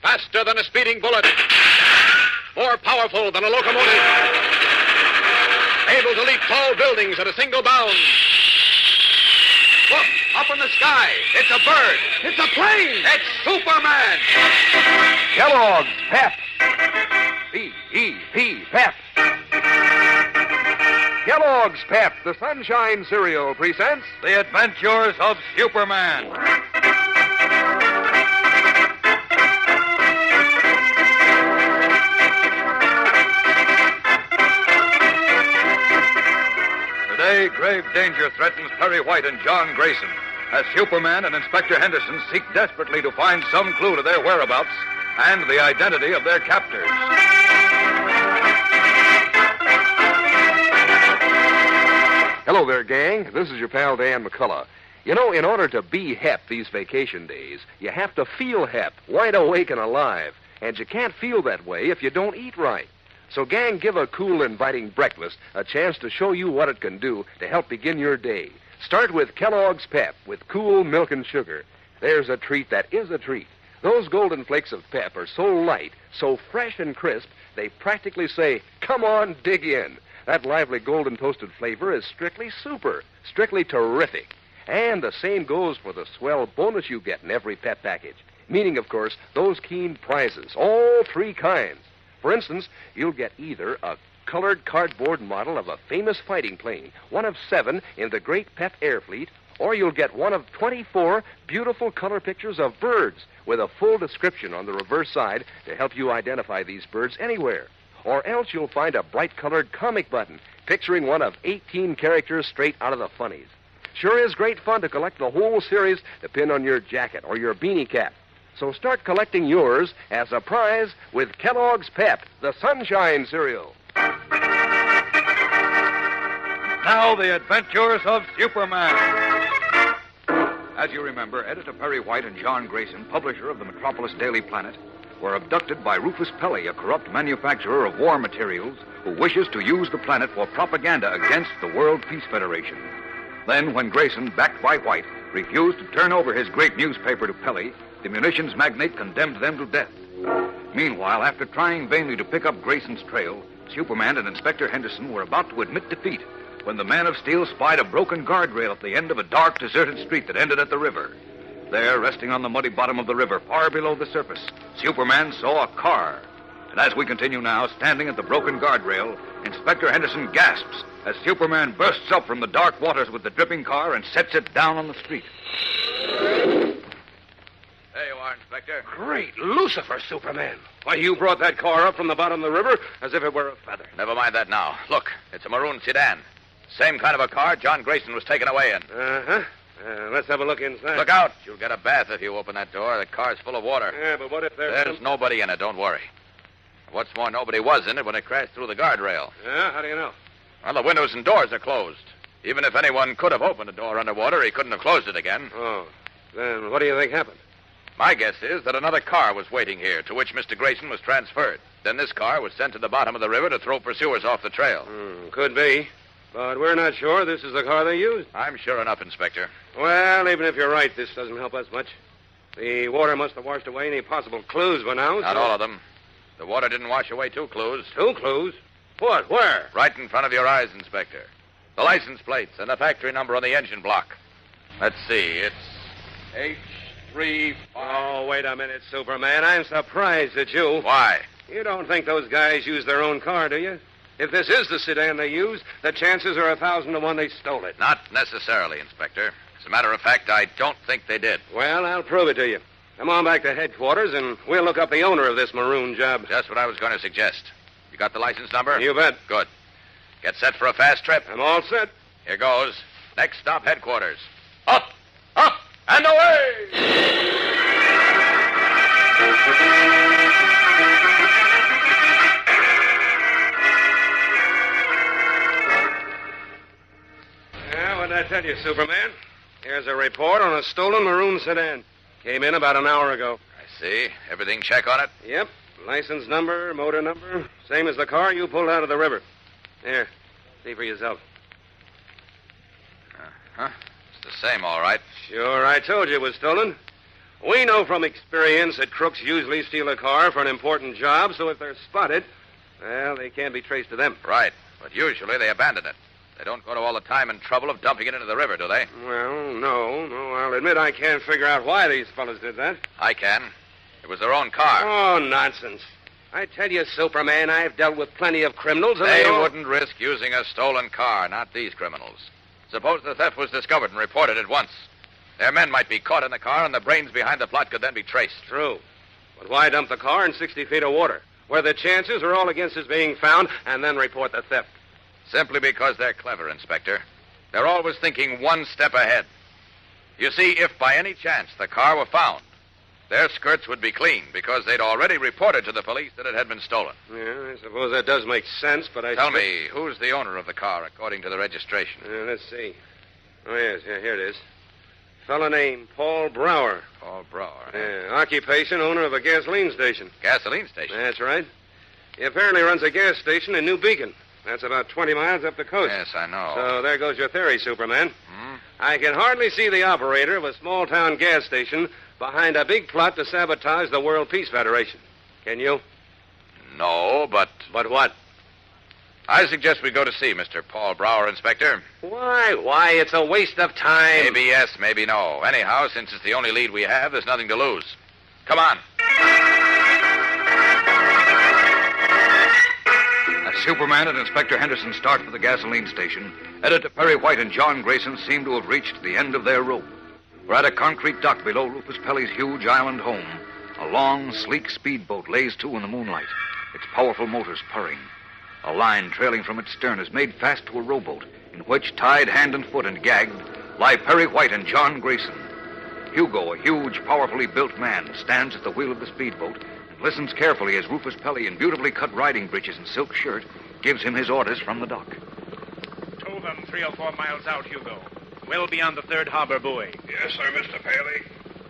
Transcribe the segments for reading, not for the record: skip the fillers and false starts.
Faster than a speeding bullet. More powerful than a locomotive. Able to leap tall buildings at a single bound. Look, up in the sky. It's a bird. It's a plane. It's Superman. Kellogg's Pep. P-E-P, Pep. Kellogg's Pep, the Sunshine Cereal, presents The Adventures of Superman. Today, grave danger threatens Perry White and John Grayson as Superman and Inspector Henderson seek desperately to find some clue to their whereabouts and the identity of their captors. Hello there, gang. This is your pal Dan McCullough. You know, in order to be hep these vacation days, you have to feel hep, wide awake and alive. And you can't feel that way if you don't eat right. So, gang, give a cool, inviting breakfast a chance to show you what it can do to help begin your day. Start with Kellogg's Pep with cool milk and sugar. There's a treat that is a treat. Those golden flakes of pep are so light, so fresh and crisp, they practically say, come on, dig in. That lively golden toasted flavor is strictly super, strictly terrific. And the same goes for the swell bonus you get in every Pep package. Meaning, of course, those keen prizes, all three kinds. For instance, you'll get either a colored cardboard model of a famous fighting plane, one of 7 in the great Pep Air Fleet, or you'll get one of 24 beautiful color pictures of birds with a full description on the reverse side to help you identify these birds anywhere. Or else you'll find a bright-colored comic button picturing one of 18 characters straight out of the funnies. Sure is great fun to collect the whole series to pin on your jacket or your beanie cap. So start collecting yours as a prize with Kellogg's Pep, the Sunshine Cereal. Now, the Adventures of Superman. As you remember, Editor Perry White and John Grayson, publisher of the Metropolis Daily Planet, were abducted by Rufus Pelly, a corrupt manufacturer of war materials who wishes to use the planet for propaganda against the World Peace Federation. Then, when Grayson, backed by White, refused to turn over his great newspaper to Pelly, the munitions magnate condemned them to death. Meanwhile, after trying vainly to pick up Grayson's trail, Superman and Inspector Henderson were about to admit defeat when the Man of Steel spied a broken guardrail at the end of a dark, deserted street that ended at the river. There, resting on the muddy bottom of the river, far below the surface, Superman saw a car. And as we continue now, standing at the broken guardrail, Inspector Henderson gasps as Superman bursts up from the dark waters with the dripping car and sets it down on the street. There you are, Inspector. Great Lucifer, Superman. Why, you brought that car up from the bottom of the river as if it were a feather. Never mind that now. Look, it's a maroon sedan. Same kind of a car John Grayson was taken away in. Uh-huh. Let's have a look inside. Look out. You'll get a bath if you open that door. The car's full of water. Yeah, but what if there's nobody in it, don't worry. What's more, nobody was in it when it crashed through the guardrail. Yeah, how do you know? Well, the windows and doors are closed. Even if anyone could have opened a door underwater, he couldn't have closed it again. Oh, then what do you think happened? My guess is that another car was waiting here, to which Mr. Grayson was transferred. Then this car was sent to the bottom of the river to throw pursuers off the trail. Could be. But we're not sure this is the car they used. I'm sure enough, Inspector. Well, even if you're right, this doesn't help us much. The water must have washed away any possible clues by now. Not all of them. The water didn't wash away 2 clues. 2 clues? What? Where? Right in front of your eyes, Inspector. The license plates and the factory number on the engine block. Let's see. It's H35. Oh, wait a minute, Superman. I'm surprised at you. Why? You don't think those guys used their own car, do you? If this is the sedan they used, the chances are 1,000 to 1 they stole it. Not necessarily, Inspector. As a matter of fact, I don't think they did. Well, I'll prove it to you. Come on back to headquarters, and we'll look up the owner of this maroon job. Just what I was going to suggest. You got the license number? You bet. Good. Get set for a fast trip. I'm all set. Here goes. Next stop, headquarters. Up, up, and away! What did I tell you, Superman? Here's a report on a stolen maroon sedan. Came in about an hour ago. I see. Everything check on it? Yep. License number, motor number, same as the car you pulled out of the river. Here, see for yourself. Uh-huh. It's the same, all right. Sure, I told you it was stolen. We know from experience that crooks usually steal a car for an important job, so if they're spotted, well, they can't be traced to them. Right. But usually they abandon it. They don't go to all the time and trouble of dumping it into the river, do they? Well, no. I'll admit I can't figure out why these fellas did that. I can. It was their own car. Oh, nonsense. I tell you, Superman, I've dealt with plenty of criminals, and They all... wouldn't risk using a stolen car, not these criminals. Suppose the theft was discovered and reported at once. Their men might be caught in the car, and the brains behind the plot could then be traced. True. But why dump the car in 60 feet of water, where the chances are all against his being found, and then report the theft? Simply because they're clever, Inspector. They're always thinking one step ahead. You see, if by any chance the car were found, their skirts would be clean because they'd already reported to the police that it had been stolen. Yeah, I suppose that does make sense, but Tell me, who's the owner of the car according to the registration? Let's see. Oh, yes, here it is. Fellow named Paul Brower. Paul Brower. Yeah, occupation, owner of a gasoline station. Gasoline station? That's right. He apparently runs a gas station in New Beacon. That's about 20 miles up the coast. Yes, I know. So there goes your theory, Superman. Hmm? I can hardly see the operator of a small-town gas station behind a big plot to sabotage the World Peace Federation. Can you? No, but... But what? I suggest we go to see Mr. Paul Brower, Inspector. Why? It's a waste of time. Maybe yes, maybe no. Anyhow, since it's the only lead we have, there's nothing to lose. Come on. As Superman and Inspector Henderson start for the gasoline station, Editor Perry White and John Grayson seem to have reached the end of their rope. For at a concrete dock below Rufus Pelly's huge island home, a long, sleek speedboat lays to in the moonlight, its powerful motors purring. A line trailing from its stern is made fast to a rowboat, in which, tied hand and foot and gagged, lie Perry White and John Grayson. Hugo, a huge, powerfully built man, stands at the wheel of the speedboat and listens carefully as Rufus Pelly, in beautifully cut riding breeches and silk shirt, gives him his orders from the dock. Tow them 3 or 4 miles out, Hugo. Well beyond the third harbor buoy. Yes, sir, Mr. Paley.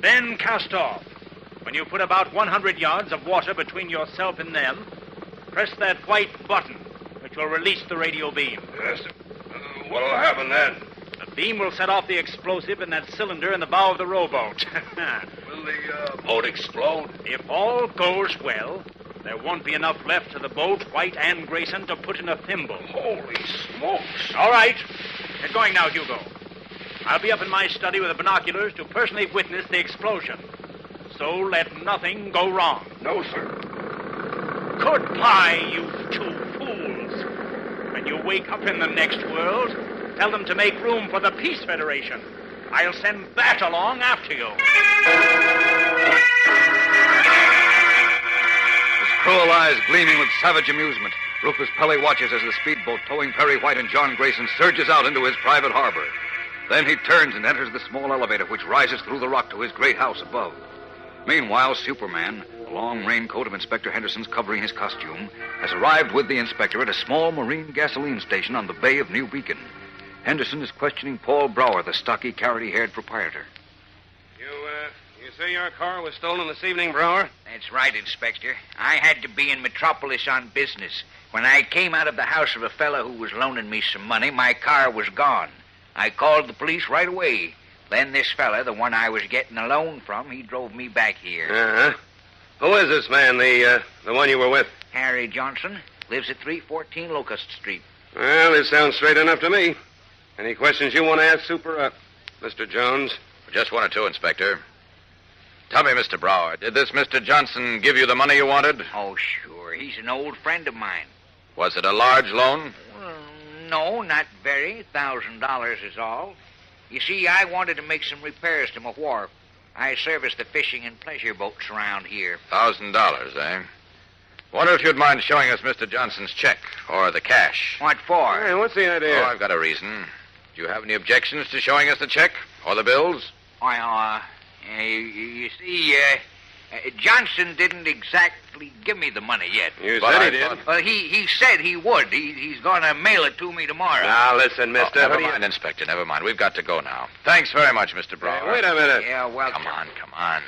Then cast off. When you put about 100 yards of water between yourself and them, press that white button, which will release the radio beam. Yes, sir. What'll happen then? The beam will set off the explosive in that cylinder in the bow of the rowboat. Will the boat explode? If all goes well, there won't be enough left to the boat, White and Grayson, to put in a thimble. Holy smokes. All right. Get going now, Hugo. I'll be up in my study with the binoculars to personally witness the explosion. So let nothing go wrong. No, sir. Goodbye, you two fools. When you wake up in the next world, tell them to make room for the Peace Federation. I'll send that along after you. His cruel eyes gleaming with savage amusement, Rufus Pelly watches as the speedboat towing Perry White and John Grayson surges out into his private harbor. Then he turns and enters the small elevator which rises through the rock to his great house above. Meanwhile, Superman, the long raincoat of Inspector Henderson's covering his costume, has arrived with the inspector at a small marine gasoline station on the bay of New Beacon. Henderson is questioning Paul Brower, the stocky, carroty-haired proprietor. You say your car was stolen this evening, Brower? That's right, Inspector. I had to be in Metropolis on business. When I came out of the house of a fellow who was loaning me some money, my car was gone. I called the police right away. Then this fella, the one I was getting a loan from, he drove me back here. Uh-huh. Who is this man, the one you were with? Harry Johnson. Lives at 314 Locust Street. Well, this sounds straight enough to me. Any questions you want to ask, Mr. Jones? Just one or two, Inspector. Tell me, Mr. Brower, did this Mr. Johnson give you the money you wanted? Oh, sure. He's an old friend of mine. Was it a large loan? Well, no, not very. $1,000 is all. You see, I wanted to make some repairs to my wharf. I service the fishing and pleasure boats around here. $1,000, eh? Wonder if you'd mind showing us Mr. Johnson's check, or the cash. What for? Hey, what's the idea? Oh, I've got a reason. Do you have any objections to showing us the check, or the bills? You see, Johnson didn't exactly give me the money yet. You But said I he did. thought- Well, he said he would. He's going to mail it to me tomorrow. Now, listen, mister. Never what do you- mind, Inspector, never mind. We've got to go now. Thanks very much, Mr. Brower. Hey, wait a minute. Yeah, well, Come on.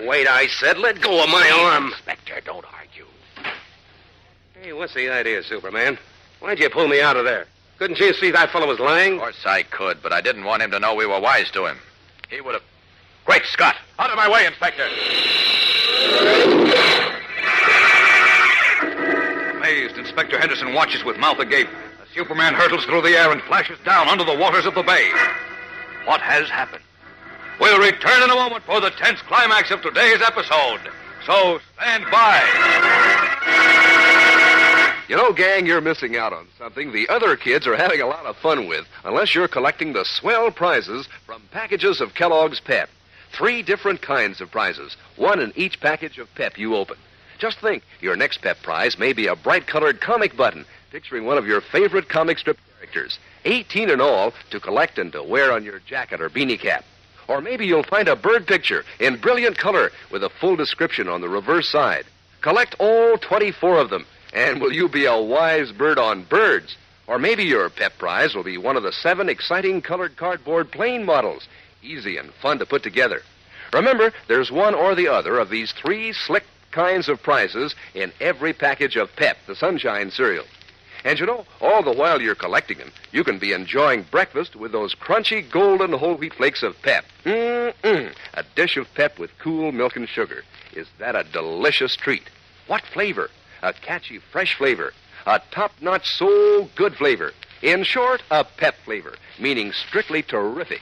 Wait, I said, let go of my arm. Inspector, don't argue. Hey, what's the idea, Superman? Why'd you pull me out of there? Couldn't you see that fellow was lying? Of course I could, but I didn't want him to know we were wise to him. He would have... Great Scott! Out of my way, Inspector! Amazed, Inspector Henderson watches with mouth agape. The Superman hurtles through the air and flashes down under the waters of the bay. What has happened? We'll return in a moment for the tense climax of today's episode. So stand by. You know, gang, you're missing out on something the other kids are having a lot of fun with, unless you're collecting the swell prizes from packages of Kellogg's Pep. 3 different kinds of prizes, 1 in each package of Pep you open. Just think, your next Pep prize may be a bright-colored comic button picturing one of your favorite comic strip characters. 18 in all to collect and to wear on your jacket or beanie cap. Or maybe you'll find a bird picture in brilliant color with a full description on the reverse side. Collect all 24 of them, and will you be a wise bird on birds? Or maybe your Pep prize will be one of the 7 exciting colored cardboard plane models. Easy and fun to put together. Remember, there's one or the other of these 3 slick kinds of prizes in every package of Pep, the Sunshine cereal. And you know, all the while you're collecting them, you can be enjoying breakfast with those crunchy golden whole wheat flakes of Pep. A dish of Pep with cool milk and sugar. Is that a delicious treat? What flavor? A catchy, fresh flavor. A top-notch, so good flavor. In short, a Pep flavor, meaning strictly terrific.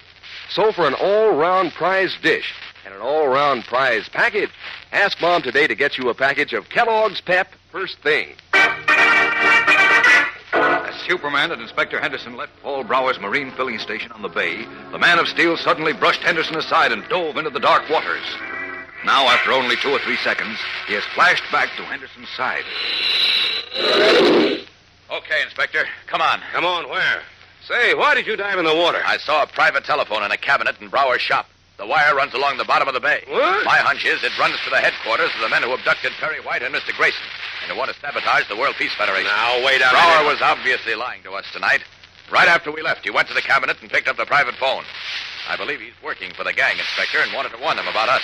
So for an all-round prize dish and an all-round prize package, ask Mom today to get you a package of Kellogg's Pep first thing. As Superman and Inspector Henderson left Paul Brower's marine filling station on the bay, the Man of Steel suddenly brushed Henderson aside and dove into the dark waters. Now, after only 2 or 3 seconds, he has flashed back to Henderson's side. Okay, Inspector. Come on. Come on, where? Say, why did you dive in the water? I saw a private telephone in a cabinet in Brower's shop. The wire runs along the bottom of the bay. What? My hunch is it runs to the headquarters of the men who abducted Perry White and Mr. Grayson and who want to sabotage the World Peace Federation. Now, wait a Brower minute. was obviously lying to us tonight. Right after we left, he went to the cabinet and picked up the private phone. I believe he's working for the gang, Inspector, and wanted to warn them about us.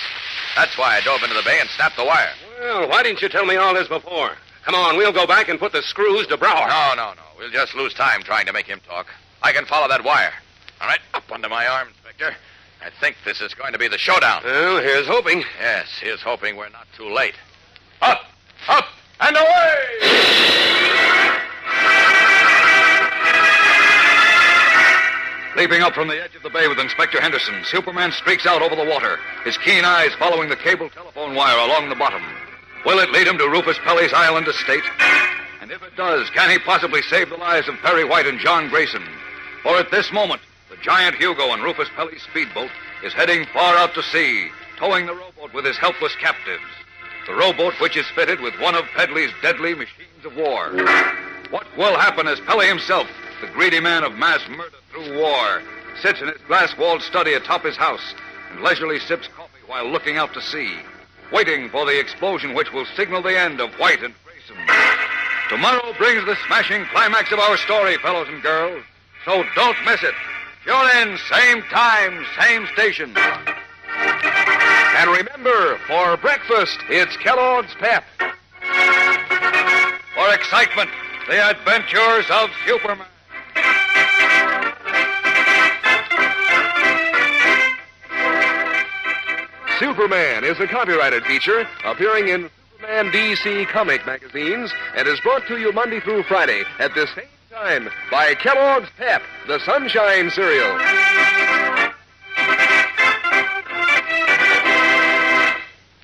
That's why I dove into the bay and snapped the wire. Well, why didn't you tell me all this before? Come on, we'll go back and put the screws to Brower. No. We'll just lose time trying to make him talk. I can follow that wire. All right, up under my arm, Inspector. I think this is going to be the showdown. Well, here's hoping. Yes, here's hoping we're not too late. Up, and away! Leaping up from the edge of the bay with Inspector Henderson, Superman streaks out over the water, his keen eyes following the cable telephone wire along the bottom. Will it lead him to Rufus Pelly's island estate? And if it does, can he possibly save the lives of Perry White and John Grayson? For at this moment, the giant Hugo on Rufus Pelly's speedboat is heading far out to sea, towing the rowboat with his helpless captives. The rowboat, which is fitted with one of Pedley's deadly machines of war. What will happen as Pelly himself, the greedy man of mass murder through war, sits in his glass-walled study atop his house and leisurely sips coffee while looking out to sea, waiting for the explosion which will signal the end of White and Grayson. Tomorrow brings the smashing climax of our story, fellows and girls, so don't miss it. Tune in, same time, same station. And remember, for breakfast, it's Kellogg's Pep. For excitement, the adventures of Superman. Superman is a copyrighted feature appearing in Superman DC comic magazines and is brought to you Monday through Friday at this same time by Kellogg's Pep, the Sunshine cereal.